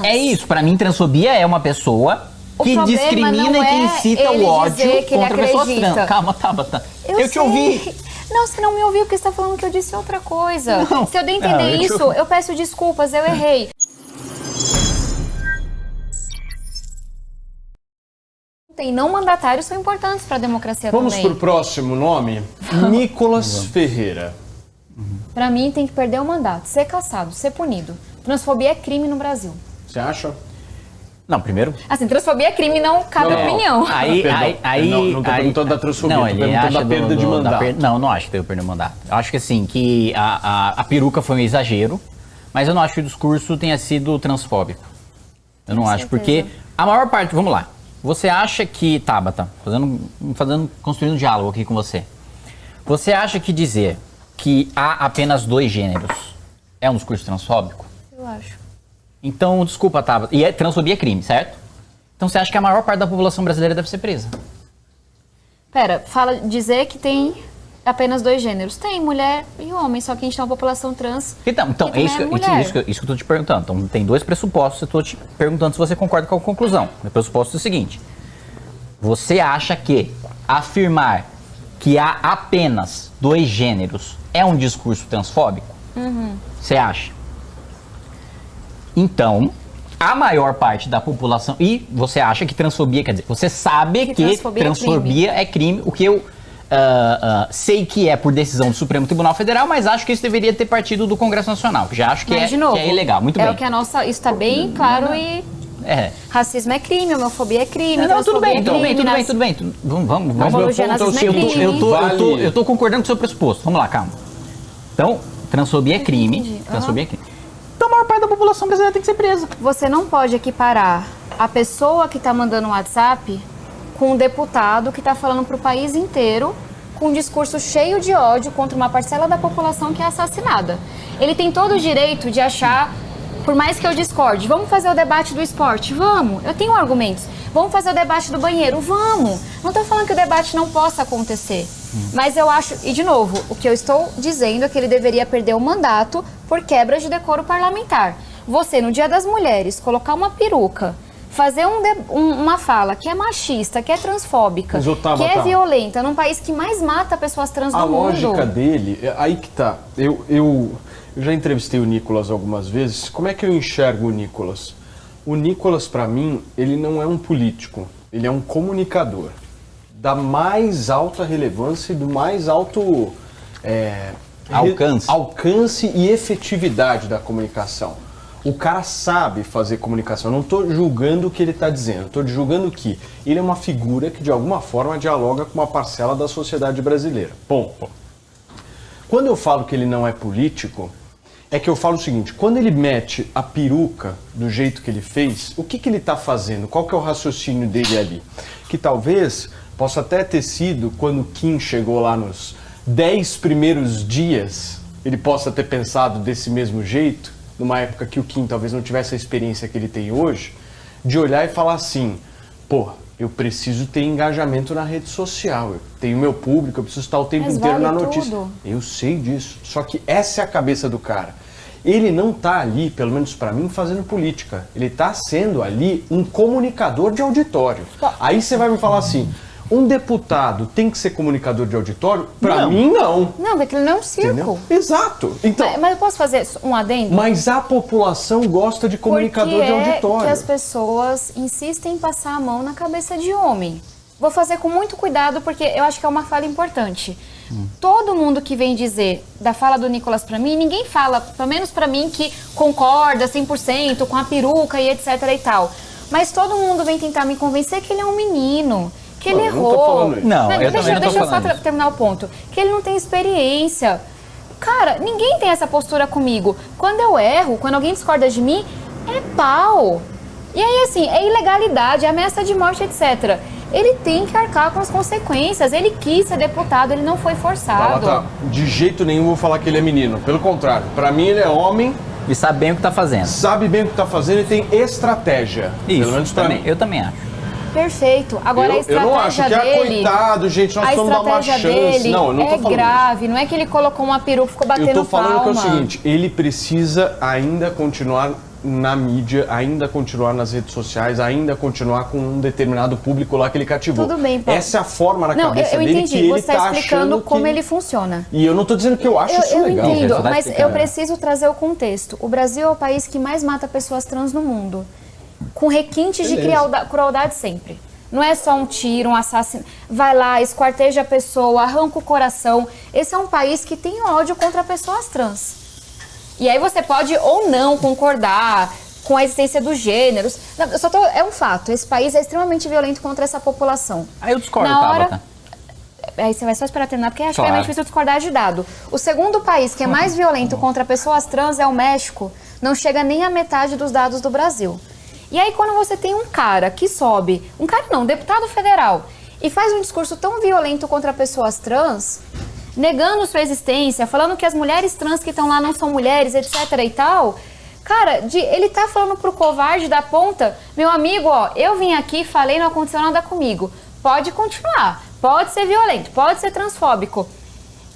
É isso, pra mim transfobia é uma pessoa que discrimina e que incita o ódio contra pessoas trans. Calma, Tabata. Eu te ouvi. Não, você não me ouviu porque você tá falando que eu disse outra coisa. Não. Se eu dei a entender isso, eu peço desculpas, eu errei. Não mandatários são importantes para a democracia também. Vamos pro próximo nome? Nicolas Ferreira. Para mim tem que perder o mandato, ser cassado, ser punido. Transfobia é crime no Brasil. Você acha? Não, primeiro... Assim, transfobia é crime, não cabe opinião. Não tô perguntando da transfobia, tô perguntando da perda de mandato. Não acho que deve perder o mandato. Eu acho que assim, que a peruca foi um exagero, mas eu não acho que o discurso tenha sido transfóbico. Eu não acho, porque a maior parte... Vamos lá. Você acha que... Tabata, construindo um diálogo aqui com você. Você acha que dizer que há apenas 2 gêneros é um discurso transfóbico? Eu acho. Então, desculpa, Tabata. E transfobia é crime, certo? Então você acha que a maior parte da população brasileira deve ser presa? Pera, dizer que tem apenas 2 gêneros. Tem mulher e homem, só que a gente tem uma população trans. Então é isso que eu tô te perguntando. Então tem 2 pressupostos, eu tô te perguntando se você concorda com a conclusão. O pressuposto é o seguinte: você acha que afirmar que há apenas 2 gêneros é um discurso transfóbico? Você acha? Então, a maior parte da população... E você acha que transfobia, quer dizer, você sabe que transfobia é crime, o que eu sei que é por decisão do Supremo Tribunal Federal, mas acho que isso deveria ter partido do Congresso Nacional, que já acho que, que é ilegal. Muito bem. É o que isso está bem claro e... Racismo é crime, homofobia é crime, tudo bem. Vamos. Eu tô concordando com o seu pressuposto. Vamos lá, calma. Então, transfobia é crime. Transfobia é crime. Então a maior parte da população brasileira tem que ser presa. Você não pode equiparar a pessoa que está mandando um WhatsApp com um deputado que está falando para o país inteiro com um discurso cheio de ódio contra uma parcela da população que é assassinada. Ele tem todo o direito de achar, por mais que eu discorde, vamos fazer o debate do esporte? Vamos, eu tenho argumentos. Vamos fazer o debate do banheiro? Vamos. Não estou falando que o debate não possa acontecer. Mas eu acho, e de novo, o que eu estou dizendo é que ele deveria perder o mandato por quebra de decoro parlamentar. Você, no Dia das Mulheres, colocar uma peruca, fazer uma fala que é machista, que é transfóbica, que é violenta, num país que mais mata pessoas trans do mundo. A lógica dele, aí que tá. Eu já entrevistei o Nicolas algumas vezes. Como é que eu enxergo o Nicolas? O Nicolas, para mim, ele não é um político, ele é um comunicador da mais alta relevância e do mais alto alcance e efetividade da comunicação. O cara sabe fazer comunicação. Eu não estou julgando o que ele está dizendo, estou julgando que ele é uma figura que de alguma forma dialoga com uma parcela da sociedade brasileira. Bom, quando eu falo que ele não é político, é que eu falo o seguinte: quando ele mete a peruca do jeito que ele fez, o que ele está fazendo? Qual que é o raciocínio dele ali? Que talvez possa até ter sido quando o Kim chegou lá nos 10 primeiros dias, ele possa ter pensado desse mesmo jeito, numa época que o Kim talvez não tivesse a experiência que ele tem hoje, de olhar e falar assim: pô, eu preciso ter engajamento na rede social, eu tenho meu público, eu preciso estar o tempo inteiro na notícia. Eu sei disso, só que essa é a cabeça do cara. Ele não está ali, pelo menos para mim, fazendo política. Ele está sendo ali um comunicador de auditório. Aí você vai me falar assim: um deputado tem que ser comunicador de auditório? Pra mim, não. Não, porque ele não é um circo. Entendeu? Exato. Então, mas eu posso fazer um adendo? Mas a população gosta de comunicador de auditório. Por que as pessoas insistem em passar a mão na cabeça de homem? Vou fazer com muito cuidado, porque eu acho que é uma fala importante. Todo mundo que vem dizer da fala do Nicolas pra mim, ninguém fala, pelo menos pra mim, que concorda 100% com a peruca e etc e tal. Mas todo mundo vem tentar me convencer que ele é um menino, que ele errou. Deixa eu só terminar o ponto. Que ele não tem experiência. Cara, ninguém tem essa postura comigo. Quando eu erro, quando alguém discorda de mim, é pau. E aí, assim, é ilegalidade, é ameaça de morte, etc. Ele tem que arcar com as consequências. Ele quis ser deputado, ele não foi forçado. De jeito nenhum vou falar que ele é menino. Pelo contrário, pra mim ele é homem. E sabe bem o que tá fazendo. Sabe bem o que tá fazendo e tem estratégia. Isso, pelo menos pra mim. Eu também acho. Perfeito. Agora a estratégia dele... Eu não acho que coitado, gente, nós precisamos dar uma chance. Dele não, eu não tô falando grave, isso. Não é que ele colocou uma peruca e ficou batendo palma. Eu tô falando que é o seguinte: ele precisa ainda continuar na mídia, ainda continuar nas redes sociais, ainda continuar com um determinado público lá que ele cativou. Tudo bem, Paulo. Essa é a forma na Não, cabeça eu dele entendi. que ele Você está tá explicando achando como que... ele funciona. E eu não estou dizendo que eu acho isso legal. Eu entendo, Você tá mas eu explicando. preciso trazer o contexto. O Brasil é o país que mais mata pessoas trans no mundo. Com requintes de crueldade sempre. Não é só um tiro, um assassinato. Vai lá, esquarteja a pessoa, arranca o coração. Esse é um país que tem ódio contra pessoas trans. E aí você pode ou não concordar com a existência dos gêneros. É um fato. Esse país é extremamente violento contra essa população. Aí eu discordo, Na hora- Tabata. Aí você vai só esperar terminar, porque acho que é Claro. mais difícil discordar de dado. O segundo país que é mais violento contra pessoas trans é o México. Não chega nem a metade dos dados do Brasil. E aí quando você tem um cara que sobe, um cara não, um deputado federal, e faz um discurso tão violento contra pessoas trans, negando sua existência, falando que as mulheres trans que estão lá não são mulheres, etc e tal, cara, ele tá falando pro covarde da ponta, meu amigo, ó, eu vim aqui, falei, não aconteceu nada comigo. Pode continuar, pode ser violento, pode ser transfóbico.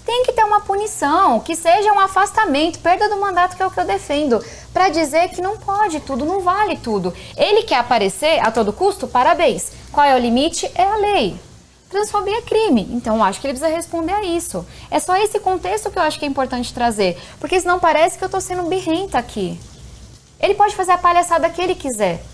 Tem que ter uma punição, que seja um afastamento, perda do mandato, que é o que eu defendo, para dizer que não pode tudo, não vale tudo. Ele quer aparecer a todo custo? Parabéns. Qual é o limite? É a lei. Transfobia é crime, então eu acho que ele precisa responder a isso. É só esse contexto que eu acho que é importante trazer, porque senão parece que eu tô sendo birrenta aqui. Ele pode fazer a palhaçada que ele quiser,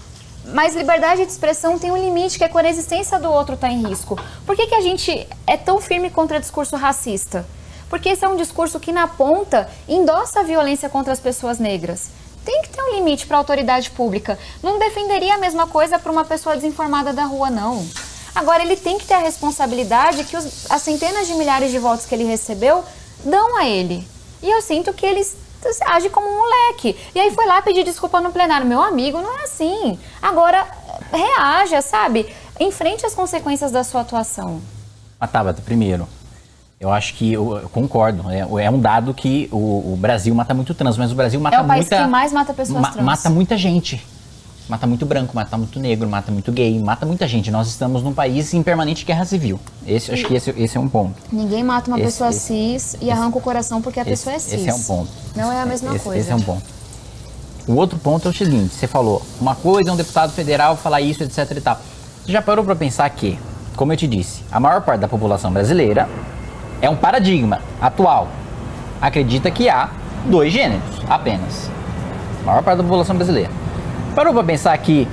mas liberdade de expressão tem um limite, que é quando a existência do outro está em risco. Por que a gente é tão firme contra o discurso racista? Porque esse é um discurso que, na ponta, endossa a violência contra as pessoas negras. Tem que ter um limite para a autoridade pública. Não defenderia a mesma coisa para uma pessoa desinformada da rua, não. Agora, ele tem que ter a responsabilidade que as centenas de milhares de votos que ele recebeu dão a ele. E eu sinto que ele age como um moleque. E aí foi lá pedir desculpa no plenário. Meu amigo, não é assim. Agora, reaja, sabe? Enfrente as consequências da sua atuação. Mas, Tabata, primeiro, eu acho que eu concordo. É um dado que o Brasil mata muito trans, mas o Brasil mata É o país muita... que mais mata pessoas trans. Mata muita gente. Mata muito branco, mata muito negro, mata muito gay, mata muita gente. Nós estamos num país em permanente guerra civil. Acho que esse é um ponto. Ninguém mata uma pessoa cis e arranca o coração porque a pessoa é cis. Esse é um ponto. Não é a mesma coisa. Esse é um ponto. O outro ponto é o seguinte, você falou, uma coisa é um deputado federal falar isso, etc e tal. Você já parou para pensar que, como eu te disse, a maior parte da população brasileira é um paradigma atual. Acredita que há 2 gêneros apenas. A maior parte da população brasileira. Parou para pensar que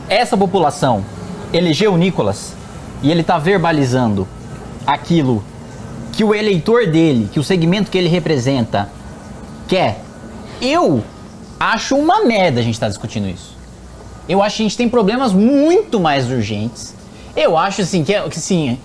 essa população elegeu o Nicolas e ele está verbalizando aquilo que o eleitor dele, que o segmento que ele representa quer. Eu acho uma merda a gente estar discutindo isso. Eu acho que a gente tem problemas muito mais urgentes. Eu acho assim que sim,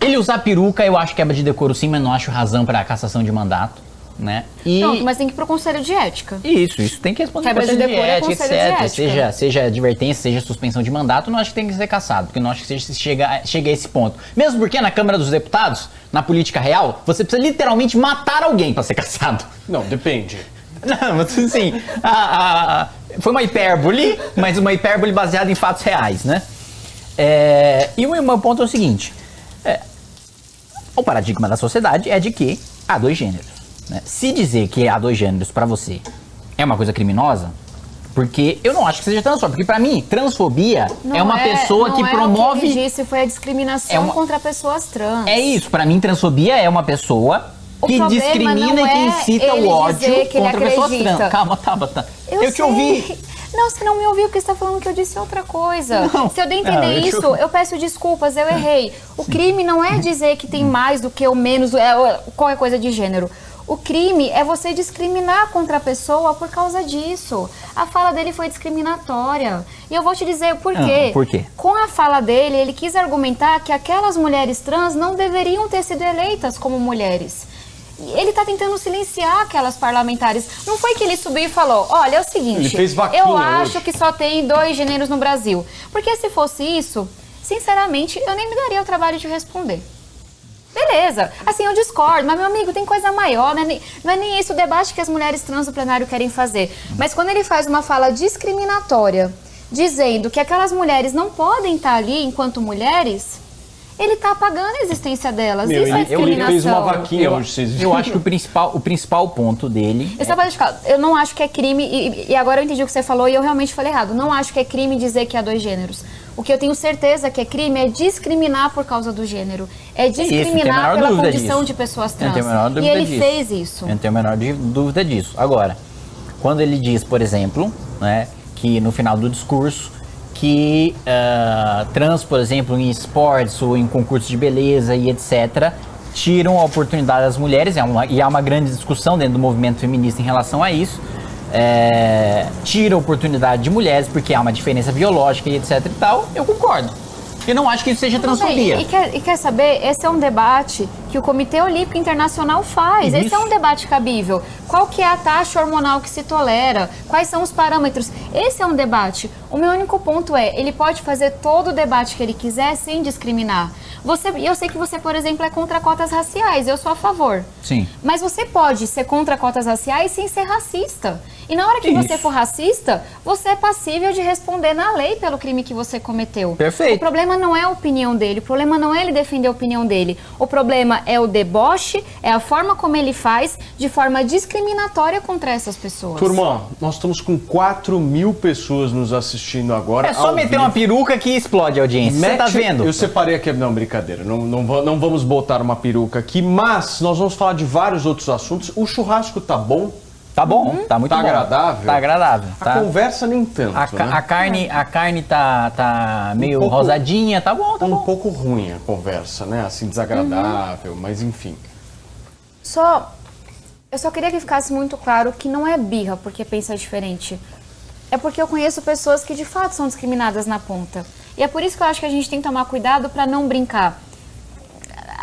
ele usar peruca eu acho quebra de decoro sim, mas não acho razão para cassação de mandato, né? Pronto, mas tem que ir pro Conselho de Ética. Isso tem que responder Quebra de Conselho decoro é Conselho de Ética. Seja advertência, seja suspensão de mandato, não acho que tem que ser cassado, porque não acho que chega a esse ponto. Mesmo porque na Câmara dos Deputados, na política real, você precisa literalmente matar alguém para ser cassado. Não, depende. Não, mas assim, foi uma hipérbole, mas uma hipérbole baseada em fatos reais, né? E o meu ponto é o seguinte, o paradigma da sociedade é de que há 2 gêneros, né? Se dizer que há 2 gêneros pra você é uma coisa criminosa, porque eu não acho que seja transfobia, porque pra mim, transfobia é uma pessoa que promove... O que ele disse foi a discriminação contra pessoas trans. É isso, pra mim, transfobia é uma pessoa que problema discrimina não e que é incita ele o ódio dizer que ele contra pessoas acredita. trans. Calma, Tabata. Eu te sei. ouvi. Não, você não me ouviu porque você está falando que eu disse outra coisa. Não. Se eu dei a entender isso, eu peço desculpas, eu errei. O crime não é dizer que tem mais do que ou menos, qualquer coisa de gênero. O crime é você discriminar contra a pessoa por causa disso. A fala dele foi discriminatória. E eu vou te dizer por quê. Por quê? Com a fala dele, ele quis argumentar que aquelas mulheres trans não deveriam ter sido eleitas como mulheres. Ele está tentando silenciar aquelas parlamentares. Não foi que ele subiu e falou, olha, é o seguinte, Ele fez vaquinha eu acho hoje. que só tem 2 gêneros no Brasil. Porque se fosse isso, sinceramente, eu nem me daria o trabalho de responder. Beleza, assim, eu discordo, mas meu amigo, tem coisa maior, não é nem esse o debate que as mulheres trans do plenário querem fazer. Mas quando ele faz uma fala discriminatória, dizendo que aquelas mulheres não podem estar ali enquanto mulheres, ele tá apagando a existência delas. Meu, Isso é ele discriminação. fez uma vaquinha hoje, vocês viram? Eu acho que o principal ponto dele... Eu não acho que é crime, e agora eu entendi o que você falou e eu realmente falei errado. Não acho que é crime dizer que há dois gêneros. O que eu tenho certeza que é crime é discriminar por causa do gênero. É discriminar pela condição de pessoas trans. E ele fez isso. Eu não tenho a menor dúvida disso. Agora, quando ele diz, por exemplo, né, que no final do discurso, que trans, por exemplo, em esportes ou em concursos de beleza e etc., tiram a oportunidade das mulheres, e há uma grande discussão dentro do movimento feminista em relação a isso, tira a oportunidade de mulheres porque há uma diferença biológica e etc e tal, eu concordo. Eu não acho que isso seja transfobia. E quer saber, esse é um debate que o Comitê Olímpico Internacional faz. Isso. Esse é um debate cabível. Qual que é a taxa hormonal que se tolera? Quais são os parâmetros? Esse é um debate. O meu único ponto é, ele pode fazer todo o debate que ele quiser sem discriminar. Eu sei que você, por exemplo, é contra cotas raciais, eu sou a favor. Sim. Mas você pode ser contra cotas raciais sem ser racista. E na hora que você for racista, você é passível de responder na lei pelo crime que você cometeu. Perfeito. O problema não é a opinião dele, o problema não é ele defender a opinião dele. O problema é o deboche, é a forma como ele faz, de forma discriminatória contra essas pessoas. Turma, nós estamos com 4.000 pessoas nos assistindo agora. É só meter uma peruca que explode a audiência. Você tá vendo? Eu separei aqui, não, brincadeira, não vamos botar uma peruca aqui, mas nós vamos falar de vários outros assuntos. O churrasco tá bom? Tá bom, tá muito Tá bom. agradável? Tá agradável. A conversa nem tanto, né? A carne tá meio rosadinha, tá bom, tá um bom. pouco ruim a conversa, né? Assim, desagradável, mas enfim. Eu só queria que ficasse muito claro que não é birra porque pensa diferente. É porque eu conheço pessoas que de fato são discriminadas na ponta. E é por isso que eu acho que a gente tem que tomar cuidado para não brincar.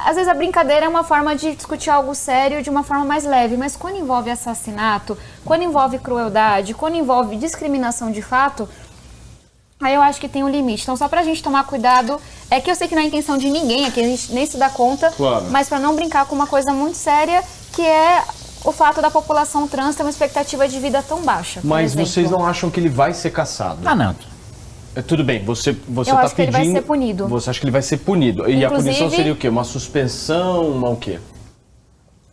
Às vezes a brincadeira é uma forma de discutir algo sério de uma forma mais leve, mas quando envolve assassinato, quando envolve crueldade, quando envolve discriminação de fato, aí eu acho que tem um limite. Então só pra gente tomar cuidado, é que eu sei que não é a intenção de ninguém, é que a gente nem se dá conta, claro, mas pra não brincar com uma coisa muito séria, que é o fato da população trans ter uma expectativa de vida tão baixa. Mas vocês não acham que ele vai ser caçado? Ah, não. Tudo bem, você eu tá acho que pedindo... ele vai ser punido. Você acha que ele vai ser punido. E a punição seria o quê? Uma suspensão, o quê?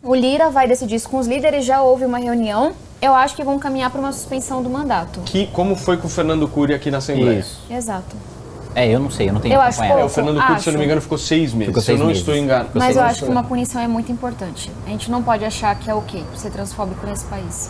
O Lira vai decidir isso com os líderes, já houve uma reunião. Eu acho que vão caminhar para uma suspensão do mandato. Como foi com o Fernando Cury aqui na Assembleia? Isso. Exato. Eu não sei, eu não tenho Eu acho acompanhado. O Fernando Cury, se eu não me engano, ficou 6 meses. Ficou 6 se eu não meses. estou enganado. Mas eu acho que uma punição é muito importante. A gente não pode achar que é ok ser transfóbico nesse país.